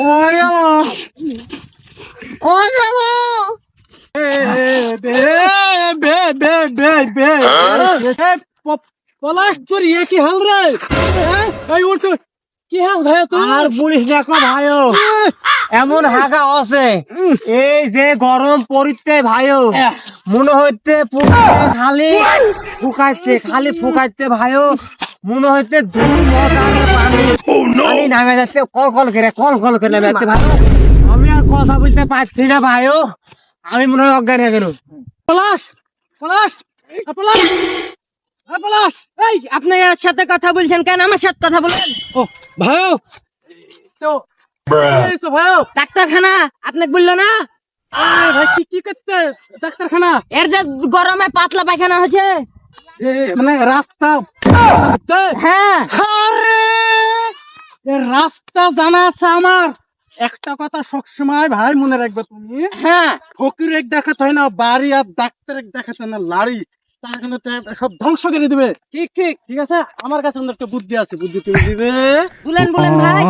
ওরে ওরে পলাশ তোর ইয়ে কি হাল রে? এই উঠ, কি হাস ভাই তুই? আর বলিস না কো ভাইও, এমন হাগা আছে এই যে গরম পড়িতে ভাইও, মনে হইতে খালি ফুকাইতে ভাইও, মনে হইতে দুই মগারে পানি পানি নামে যাচ্ছে, কল করে নামে যাচ্ছে ভাইও। আমি আর কথা বলতে পারছি না ভাইও, আমি মনে হয় অজ্ঞান হয়ে গেল। পলাশ পলাশ পলাশ পলাশ, এই আপনি এর সাথে কথা বলছেন কেন? আমার সাথে কথা বলেন। ও ভাইও তো ভাইও ডাক্তারখানা আপনাকে বললো না? ভাই কি করতে ডাক্তারখানা? এর যে গরমে পাতলা পায়খানা হচ্ছে। মানে রাস্তা, হ্যাঁ আরে এর রাস্তা জানা আছে আমার। একটা কথা সবসময় ভাই মনে রাখবে, তুমি হ্যাঁ ফকির এক দেখাতে হয় না বাড়ি, আর ডাক্তার এক দেখাতে হয় না লাড়ি। তার জন্য সব ধ্বংস করে দিবে। ঠিক ঠিক ঠিক আছে, আমার কাছে একটা বুদ্ধি আছে, বুদ্ধি তুমি দিবে। বলেন ভাই।